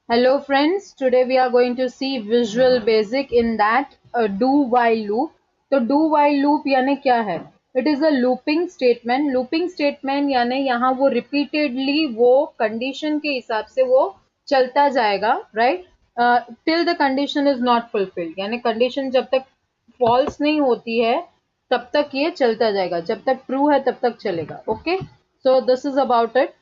Hello friends, today we are going to see Visual Basic in that do while loop. तो do while loop यानी क्या है? It is a looping statement. Looping statement यानी यहाँ वो repeatedly वो condition के हिसाब से वो चलता जाएगा, right? Till the condition is not fulfilled. यानी condition जब तक false नहीं होती है तब तक ये चलता जाएगा, जब तक true है तब तक चलेगा. Okay? So this is about it.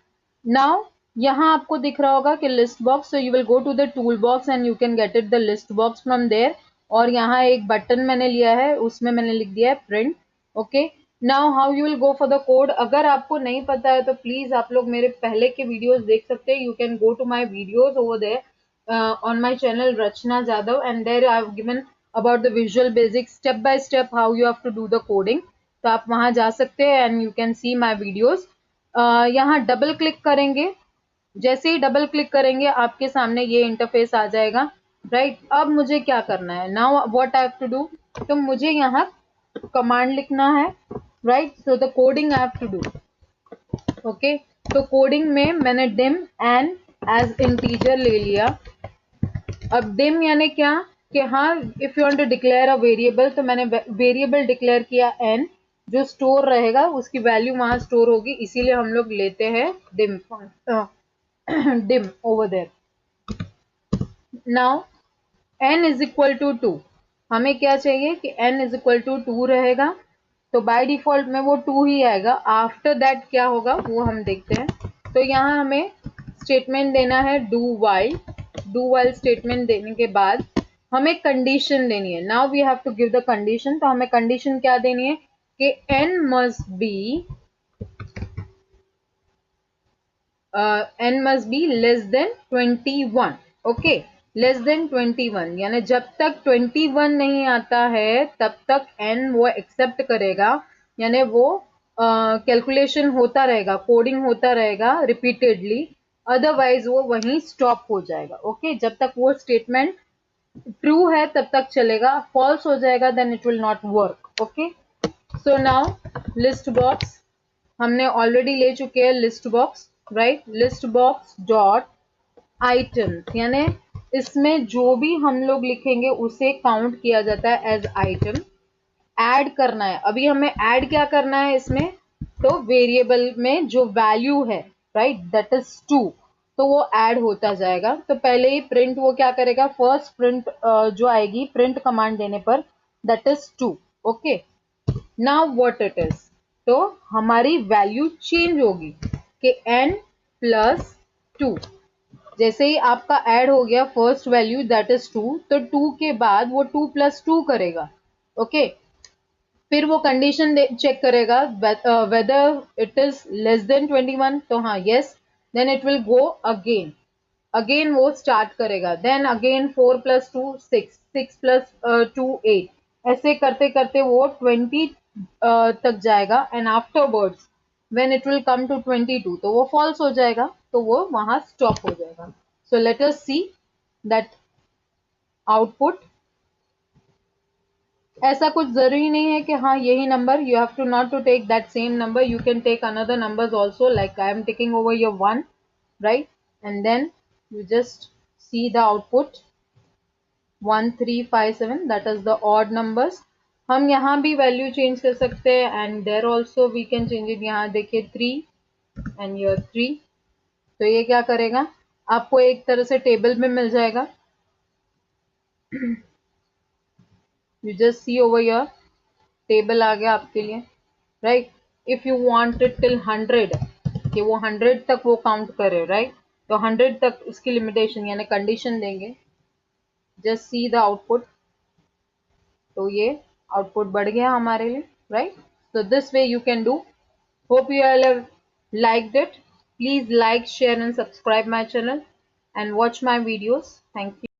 Now यहाँ आपको दिख रहा होगा कि list box, so you will go to the tool box and you can get it the list box from there. और यहाँ एक बटन मैंने लिया है, उसमें मैंने लिख दिया है print. Okay, now how you will go for the code. अगर आपको नहीं पता है तो प्लीज आप लोग मेरे पहले के वीडियोस देख सकते हैं. You can go to my videos over there on my channel Rachna Jadhav and there I have given about the visual basic step by step how you have to do the coding. तो आप वहां जा सकते हैं and you can see my videos. यहाँ double click करेंगे. जैसे ही double click करेंगे आपके सामने ये इंटरफेस आ जाएगा. राइट, अब मुझे क्या करना है? Now what I have to do. तो मुझे यहाँ कमांड लिखना है. Right, so the coding I have to do. Okay, तो कोडिंग में मैंने डिम एन एज इंटीजर ले लिया. अब डिम यानी क्या कि हाँ, if you want to declare a variable, तो मैंने वेरिएबल डिक्लेयर किया एन, जो स्टोर रहेगा उसकी वैल्यू वहां स्टोर होगी, इसीलिए हम लोग लेते हैं dim dim over there. Now n is equal to 2. हमें क्या चाहिए कि n is equal to 2 रहेगा, तो बाय डिफॉल्ट में वो 2 ही आएगा. आफ्टर दैट क्या होगा वो हम देखते हैं. तो यहाँ हमें स्टेटमेंट देना है do while. do while statement देने के बाद हमें कंडीशन देनी है. Now we have to give the condition. तो हमें कंडीशन क्या देनी है कि n must be n must be less than 21. Okay, less than 21 यानी जब तक 21 नहीं आता है तब तक n वो एक्सेप्ट करेगा. यानी वो कैलकुलेशन होता रहेगा, कोडिंग होता रहेगा रिपीटेडली, अदरवाइज वो वहीं स्टॉप हो जाएगा. ओके, जब तक वो स्टेटमेंट ट्रू है तब तक चलेगा, फॉल्स हो जाएगा then it will not work. Okay, so now list box हमने ऑलरेडी ले चुके हैं. List box, right, list box dot item यानी इसमें जो भी हम लोग लिखेंगे उसे काउंट किया जाता है एज आइटम. ऐड करना है, अभी हमें ऐड क्या करना है इसमें, तो वेरिएबल में जो वैल्यू है, राइट, दैट इज 2, तो वो ऐड होता जाएगा. तो पहले ही प्रिंट वो क्या करेगा, फर्स्ट प्रिंट जो आएगी प्रिंट कमांड देने पर, that is 2. Okay, now what it is, तो हमारी वैल्यू चेंज होगी कि n प्लस 2. जैसे ही आपका ऐड हो गया फर्स्ट वैल्यू दैट इज 2, तो 2 के बाद वो 2 प्लस 2 करेगा. ओके, फिर वो कंडीशन चेक करेगा whether it is less than 21, तो हाँ yes, then it will go again. Again वो स्टार्ट करेगा, देन अगेन 4 प्लस 2 6, 6 प्लस 2 8, ऐसे करते करते वो 20 तक जाएगा. And afterwards when it will come to 22 तो वो false हो जाएगा, तो वो वहां stop हो जाएगा. So let us see that output. ऐसा कुछ जरूरी नहीं है कि हाँ यही number, you have to not to take that same number, you can take another numbers also, like I am taking over your 1, right, and then you just see the output 1 3 5 7, that is the odd numbers. हम यहाँ भी value change कर सकते हैं and there also we can change it. यहाँ देखिए 3 and your 3, तो ये क्या करेगा, आपको एक तरह से टेबल में मिल जाएगा. You just see over your table आ गया आपके लिए, right. If you want it till 100 कि वो 100 तक वो काउंट करे, राइट, तो 100 तक उसकी लिमिटेशन यानी कंडीशन देंगे. जस्ट सी द आउटपुट, तो ये आउटपुट बढ़ गया हमारे लिए, right. So this way you can do. Hope you all have liked it. Please like, share and subscribe my channel and watch my videos. Thank you.